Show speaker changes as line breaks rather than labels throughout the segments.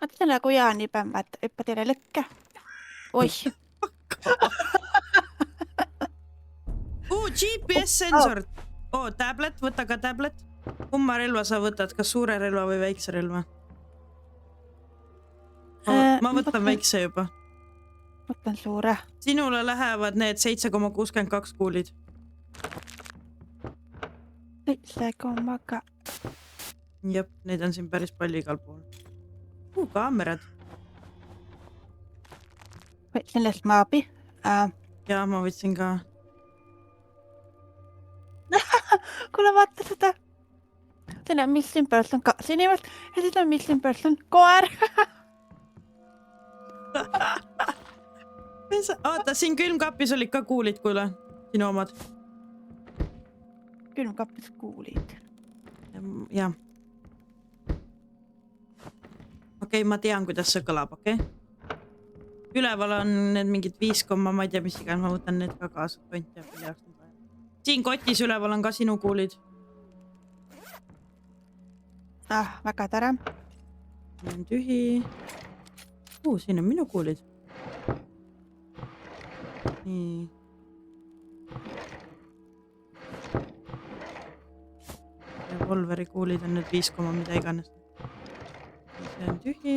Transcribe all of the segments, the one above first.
Oletko kujaan nipämmä, että yppä teille lykkä? Ois.
GPS-sensor. Tablet, võta ka tablet. Kumma relva sa võtad, kas suure relva või väikse relva? Ma võtan väikse juba.
Võtan suure.
Sinule lähevad need 7,62 kuulid.
7,2.
Jep, neid on siin päris palju igal pool. Kaamerad.
Võtsin neist maabi.
Ja ma võtsin ka.
Kuule vaata seda. Siin on missing person 2 inimest ja siis on missing person koer.
Oota, siin külmkapis olid ka kuulid, kuule. Sinu omad.
Külmkapis kuulid.
Jah. Okei, ma tean, kuidas see kõlab, okei? Üleval on need mingid 5, ma ei tea, mis igan, ma võtan need ka kaasa. Siin kotis üleval on ka sinu kuulid.
Väga tore.
On tühi. Siin on minu kuulid. Nii. Revolveri kuulid on nüüd 5, mida iganes. See on tühi.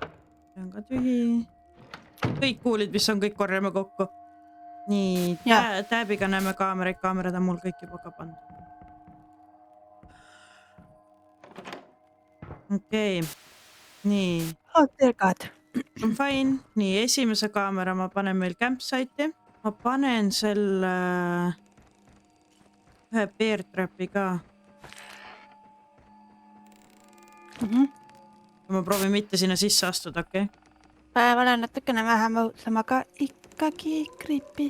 See on ka tühi. Kõik kuulid, mis on kõik korjame kokku. Nii, tääbiga näeme kaameraid. Kaamerad on mul kõik juba ka pandud. Okei. Nii.
Dear God.
Fine. Nii, esimese kaamera ma panen meil campsite'i. Ma panen selle ühe bear trapi ka. Ma proovin mitte sinna sisse astuda, okei?
Olen natukene vähem õudsam, aga ikkagi creepy.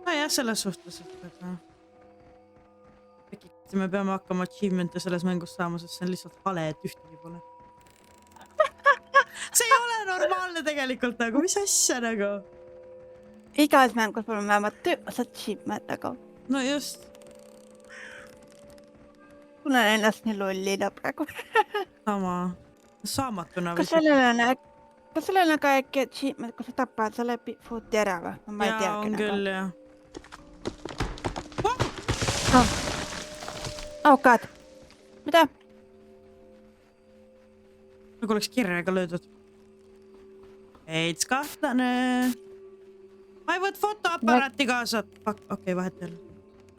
Jah, selles suhtes, et me peame hakkama achievement'e selles mängus saama, sest see on lihtsalt hale, et ühtegi pole. See ei ole normaalne tegelikult nagu, mis asja nagu?
Igas mängus pole vähemalt töös achievement, aga...
No just.
Tunnen ennast nii lollina praegu.
Sama. Saamatuna.
Kas sellel on ka äkki achievement, kui sa tapad selle Bigfooti ära või? Ma ei teagi.
On küll, jah.
Oh God. Mida?
Nagu oleks kirjaga löödud. Eits kahtlane. Ma ei võt fotoaparaati kaasa. Okei, vahet jälle.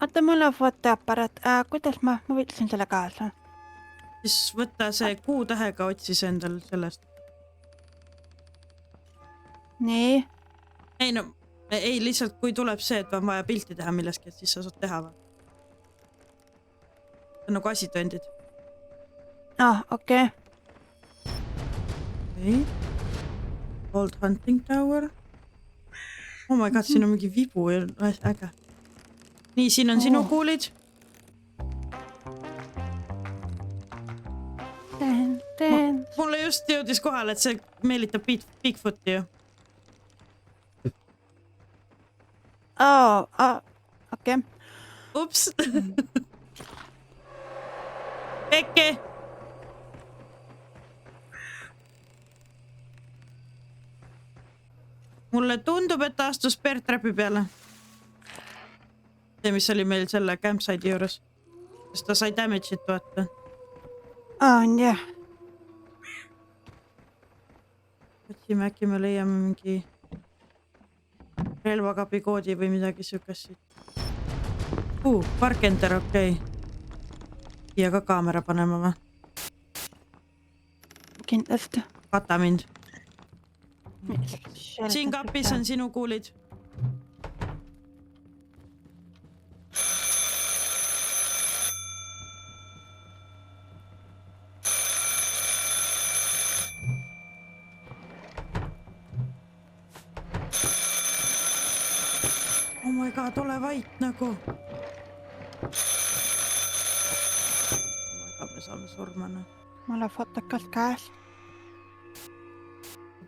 Oota, mul on fotoaparaat. Kuidas ma võtsin selle kaasa?
Siis võtta see Q-tähega otsis endal sellest.
Nii.
Ei, lihtsalt kui tuleb see, et on vaja pilti teha milleski, et siis sa saad teha või? See on nagu asitõendid.
Okei.
Okei. Old Hunting Tower. Oh my god, siin on mingi vibu ja äge. Nii, siin on sinu kuulid. Mulle just jõudis kohale, et see meelitab Bigfooti ju.
Okei.
Ups. Pekki. Mulle tundub, et ta astus bear trapi peale. See, mis oli meil selle campsite'i juures. Sest ta sai damage'it vaata.
On jah.
Otsime, äkki me leiame mingi relvakapi koodi või midagi sükast siit. Parkenter, okei. Siia ka kaamera panema või?
Kindlasti.
Kata mind. Siin kapis on sinu kuulid. Oh my god, ole vait nagu. Me saame surmana.
Mul on fotokas käes.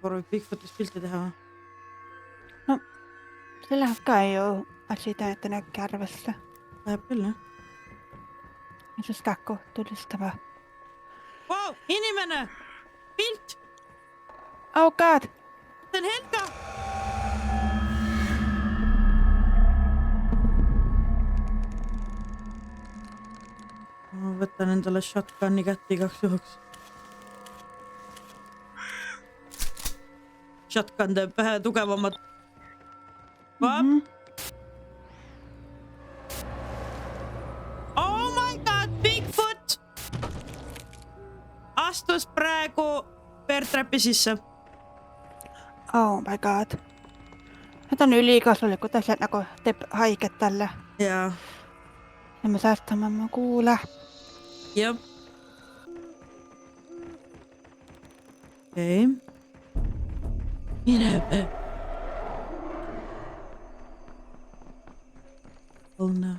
Proovid Bigfootis pilti teha või?
No, see läheb ka ju asitõendina äkki arvesse.
Läheb küll, jah?
Ja siis käkku tulistama.
Wow, inimene! Pilt!
Oh god.
See on Helga! Ma võtan endale shotgun'i kätte igaks juhuks. Shotgun teeb vähe tugevamat. Oh my god, Bigfoot! Astus praegu bear trapi sisse.
Oh my god. Need on ülikasulikud asjad, nagu teeb haiget talle.
Jaa.
Ja me säästame oma kuule.
Jep. Okei. Mine. Õnne.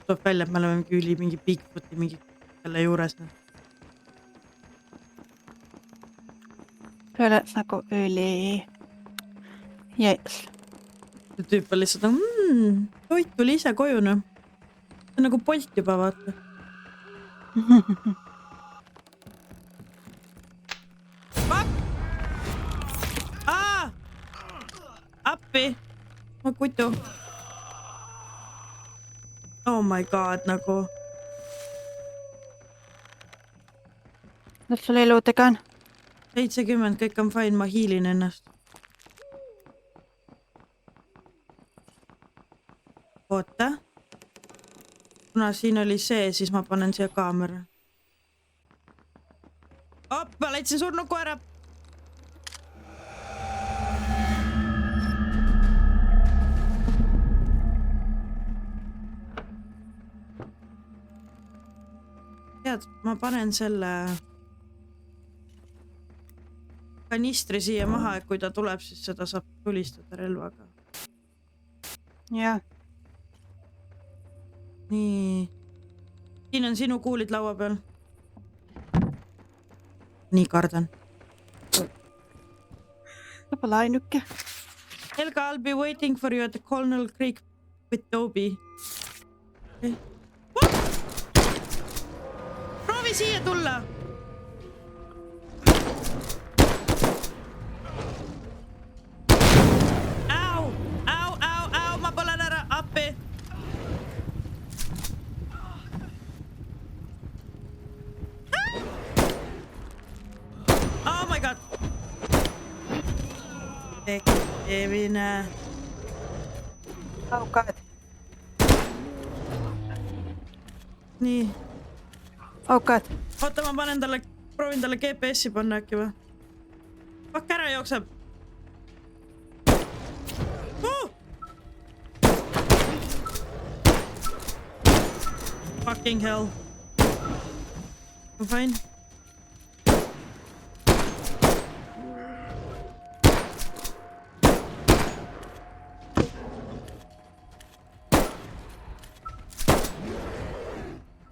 Tuleb välja, et me oleme mingi Bigfooti mingi selle juures.
See oleks nagu üli. Yes.
See tüüp on lihtsalt, toit tuli ise koju, noh. See on nagu Bolt juba, vaata. Appi! Ma kutu. Oh my god, nagu.
Mis sul eludega on?
70, kõik on fine, ma hiilin ennast. Oota. Kuna siin oli see, siis ma panen siia kaamera. Ma leidsin surnud koera. Tead, ma panen selle kanistri siia maha, et kui ta tuleb, siis seda saab tulistada relvaga.
Jah.
Nii. Siin on sinu kuulid laua peal. Nii kardan.
See pole ainuke.
Helga, I'll be waiting for you at the Colonel Creek with Toby. Okay. Proovi siia tulla! Au, ma põlen ära, appi! Oh my god! Tekevine.
Oh god.
Nii.
Oh god.
Oota, ma panen talle, proovin talle GPS-i panna äkki või? Pakk ära jookseb. Fucking hell. I'm fine.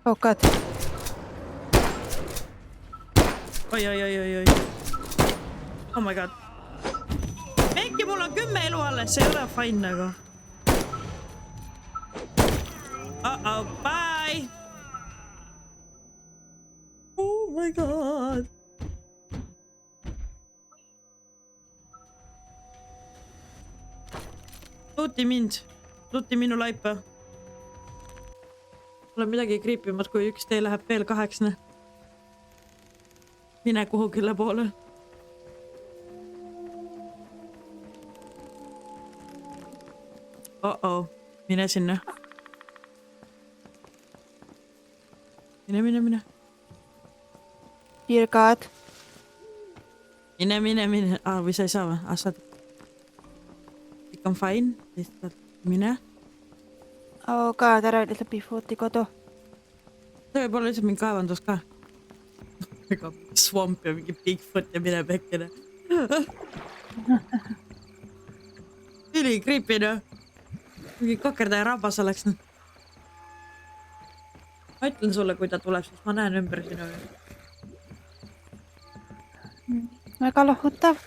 Oh god.
Oi. Oh my god. Äkki mul on 10 elu alles, see ei ole fine nagu. Uh-oh, bye! Oh my god! Luuti minu laipa. Mul on midagi kriipimat, kui üks tee läheb veel 8. Mine kuhugile poole. Oh, mine sinna. Mine.
Dear god.
Mine. Või sa ei saa või? Saad. Kõik on fine. Lihtsalt mine.
Oh god, ära ütle Bigfooti kodu.
See võib olla lihtsalt mingi kaevandus ka. Ega swamp ja mingi Bigfoot ja mine pekkene. Üli creepy, no. Mingi kakerdaja rabas oleks. Ma ütlen sulle, kui ta tuleb, siis ma näen ümber sinu.
Väga lohutav.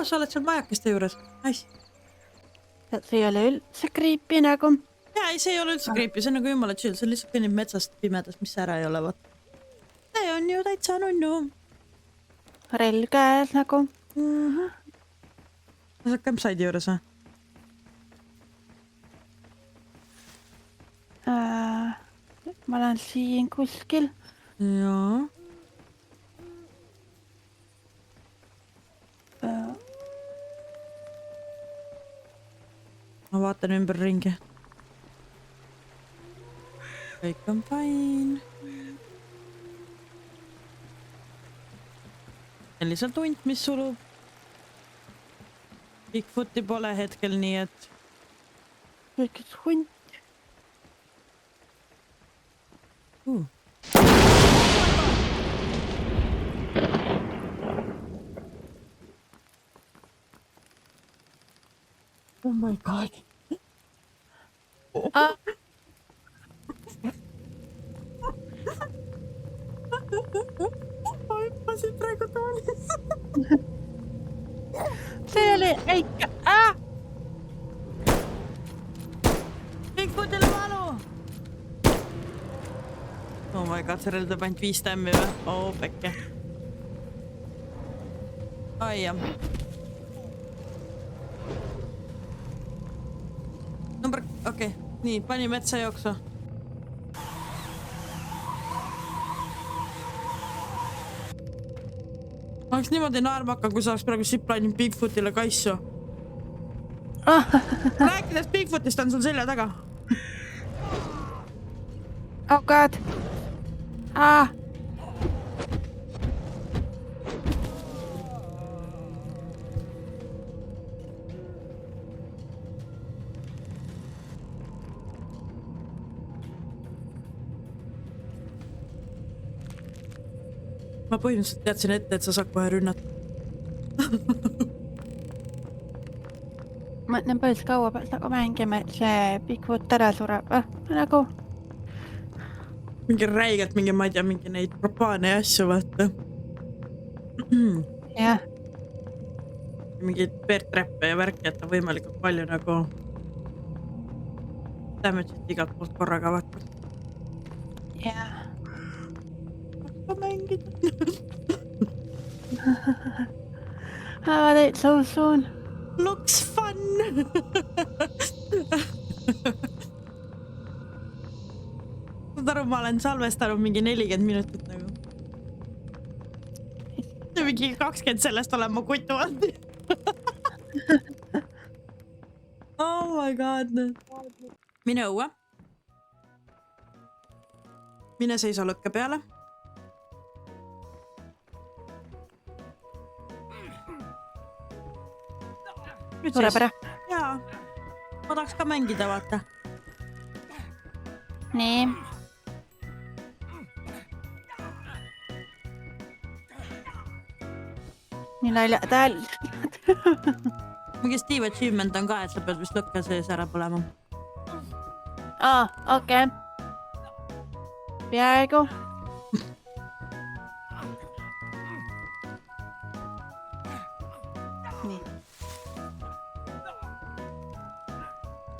Sa oled seal majakeste juures. Nice.
See ei ole üldse creepy nagu.
jaa, ei, see ei ole üldse creepy, see on nagu jumala chill, see lihtsalt kõnnib metsast pimedas, mis ära ei ole, vaat. See on ju täitsa nunnu.
Relv käes nagu.
Sa oled campsite'i juures või?
Ma olen siin kuskil.
Jaa. Ma vaatan ümber ringi. Kõik on fine. Ja lihtsalt hunt, mis sulub. Bigfooti pole hetkel nii, et...
Üks hunt.
Oh my god.
Ah,
Ma hüppasin praegu toolis.
see oli äike.
Bigfootile valu! Oh my god, see relv teeb ainult 5 tämmi või? Oh, pekke. Ai jah. Okei. Nii, pani metsa jooksu. Ma oleks niimoodi naerma hakkan, kui sa oleks praegu zipline'inud Bigfootile kaissu. Rääkides Bigfootist on sul selja taga.
Oh god.
Ma põhimõtteliselt teadsin ette, et sa saad kohe rünnata.
Ma mõtlen päris kaua pealt nagu mängime, et see Bigfoot ära sureb. Nagu.
Mingi räigelt, ma ei tea, mingi neid propaane ja asju vaata.
Jah.
Mingeid bear-trappe ja värki, et on võimalikult palju nagu damage'it igalt poolt korraga vaata.
Jah.
Hakka mängida.
How they so soon?
Looks fun! Saad aru, ma olen salvestanud mingi 40 minutit nagu. Ja mingi 20 sellest olen ma kutu olnud. Oh my god. Mine õue. Mine seisa lõkke peale.
Sureb ära.
Jaa. Ma tahaks ka mängida, vaata.
Nii. Nii naljad hääl.
Mingi Steve Achievement on ka, et sa pead vist lõkke sees ära põlema.
Okei. Peaaegu. Nii.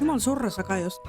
Jumal surra sa ka just.